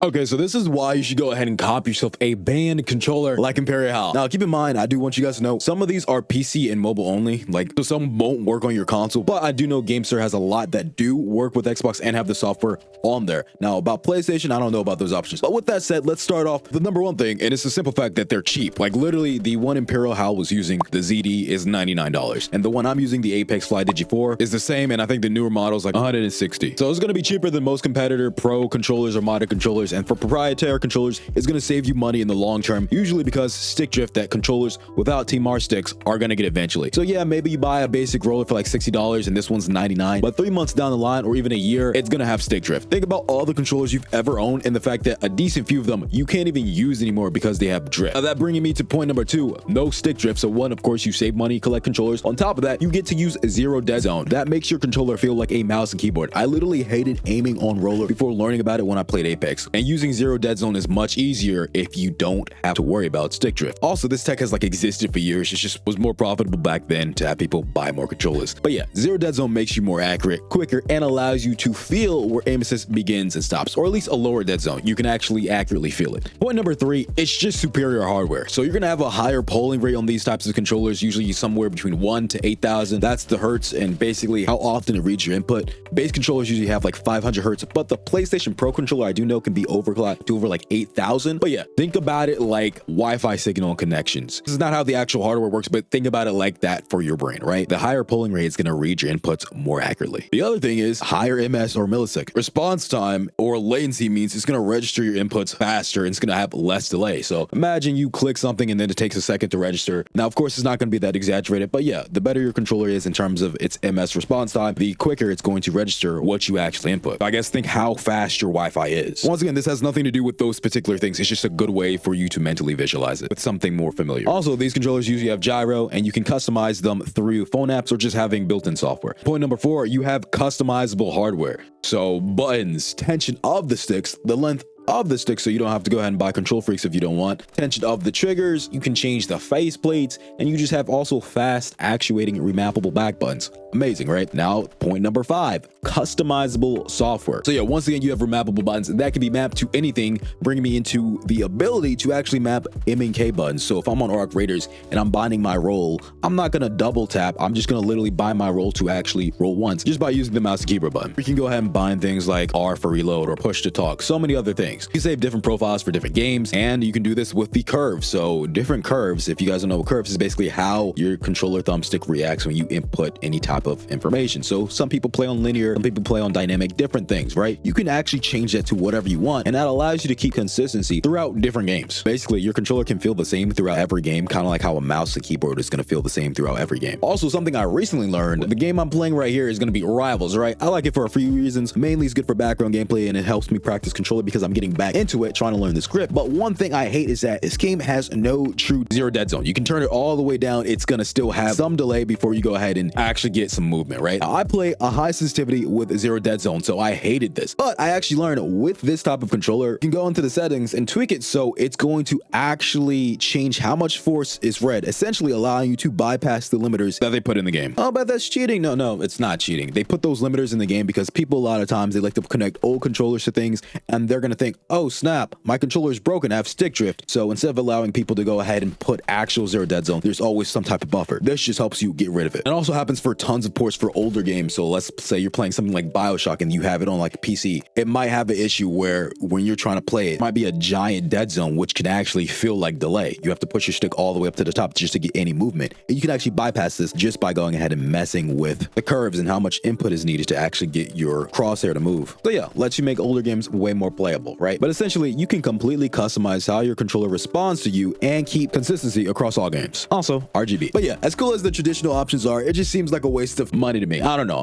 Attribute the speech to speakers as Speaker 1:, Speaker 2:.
Speaker 1: Okay, so this is why you should go ahead and cop yourself a band controller like Imperial. Now, keep in mind, I do want you guys to know some of these are PC and mobile only, like so some won't work on your console, but I do know GameSir has a lot that do work with Xbox and have the software on there. Now, about PlayStation, I don't know about those options. But with that said, let's start off with the number one thing, and it's the simple fact that they're cheap. Like literally, the one Imperial Hal was using, the ZD, is $99, and the one I'm using, the Apex Fly Digi 4, is the same, and I think the newer model is like $160. So it's gonna be cheaper than most competitor pro controllers or modded controllers, and for proprietary controllers, it's going to save you money in the long term, usually because stick drift that controllers without TMR sticks are going to get eventually. So yeah, maybe you buy a basic roller for like $60 and this one's $99, but 3 months down the line or even a year, it's going to have stick drift. Think about all the controllers you've ever owned and the fact that a decent few of them you can't even use anymore because they have drift. Now, that bringing me to point number two, no stick drift. So one, of course, you save money, collect controllers. On top of that, you get to use zero dead zone. That makes your controller feel like a mouse and keyboard. I literally hated aiming on roller before learning about it when I played Apex, and using zero dead zone is much easier if you don't have to worry about stick drift. Also, this tech has like existed for years. It just was more profitable back then to have people buy more controllers. But yeah, zero dead zone makes you more accurate, quicker, and allows you to feel where aim assist begins and stops, or at least a lower dead zone. You can actually accurately feel it. Point number three, it's just superior hardware. So you're gonna have a higher polling rate on these types of controllers, usually somewhere between 1 to 8,000. That's the hertz and basically how often it reads your input. Base controllers usually have like 500 hertz, but the PlayStation Pro controller I do know can be overclocked to over like 8,000. But yeah, think about it like Wi-Fi signal connections. This is not how the actual hardware works, but think about it like that for your brain, right? The higher polling rate is going to read your inputs more accurately. The other thing is higher ms or millisecond. Response time or latency means it's going to register your inputs faster and it's going to have less delay. So imagine you click something and then it takes a second to register. Now, of course, it's not going to be that exaggerated, but yeah, the better your controller is in terms of its ms response time, the quicker it's going to register what you actually input. I guess think how fast your Wi-Fi is. Once again, this has nothing to do with those particular things. It's just a good way for you to mentally visualize it with something more familiar. Also, these controllers usually have gyro and you can customize them through phone apps or just having built-in software. Point number four, you have customizable hardware. So buttons, tension of the sticks, the length of the stick, so you don't have to go ahead and buy control freaks if you don't want. Tension of the triggers, you can change the face plates, and you just have also fast actuating remappable back buttons. Amazing, right? Now, point number five, customizable software. So yeah, once again, you have remappable buttons that can be mapped to anything, bringing me into the ability to actually map M and K buttons. So if I'm on Arc Raiders and I'm binding my roll, I'm not gonna double tap. I'm just gonna literally bind my roll to actually roll once just by using the mouse and keyboard button. You can go ahead and bind things like R for reload or push to talk, so many other things. You can save different profiles for different games, and you can do this with the curves. So different curves, if you guys don't know what curves is, basically how your controller thumbstick reacts when you input any type of information. So some people play on linear, some people play on dynamic, different things, right? You can actually change that to whatever you want, and that allows you to keep consistency throughout different games. Basically, your controller can feel the same throughout every game, kind of like how a mouse and keyboard is going to feel the same throughout every game. Also, something I recently learned, the game I'm playing right here is going to be Rivals, right? I like it for a few reasons. Mainly, it's good for background gameplay, and it helps me practice controller because I'm getting back into it, trying to learn the script. But one thing I hate is that this game has no true zero dead zone. You can turn it all the way down. It's going to still have some delay before you go ahead and actually get some movement, right? Now, I play a high sensitivity with zero dead zone, so I hated this. But I actually learned with this type of controller, you can go into the settings and tweak it so it's going to actually change how much force is read, essentially allowing you to bypass the limiters that they put in the game. Oh, but that's cheating. No, it's not cheating. They put those limiters in the game because people a lot of times, they like to connect old controllers to things and they're going to think, oh snap, my controller is broken, I have stick drift. So instead of allowing people to go ahead and put actual zero dead zone, there's always some type of buffer. This just helps you get rid of it. It also happens for tons of ports for older games. So let's say you're playing something like BioShock and you have it on like a PC. It might have an issue where when you're trying to play it might be a giant dead zone, which can actually feel like delay. You have to push your stick all the way up to the top just to get any movement. And you can actually bypass this just by going ahead and messing with the curves and how much input is needed to actually get your crosshair to move. So yeah, lets you make older games way more playable, right? But essentially, you can completely customize how your controller responds to you and keep consistency across all games. Also, RGB. But yeah, as cool as the traditional options are, it just seems like a waste of money to me. I don't know.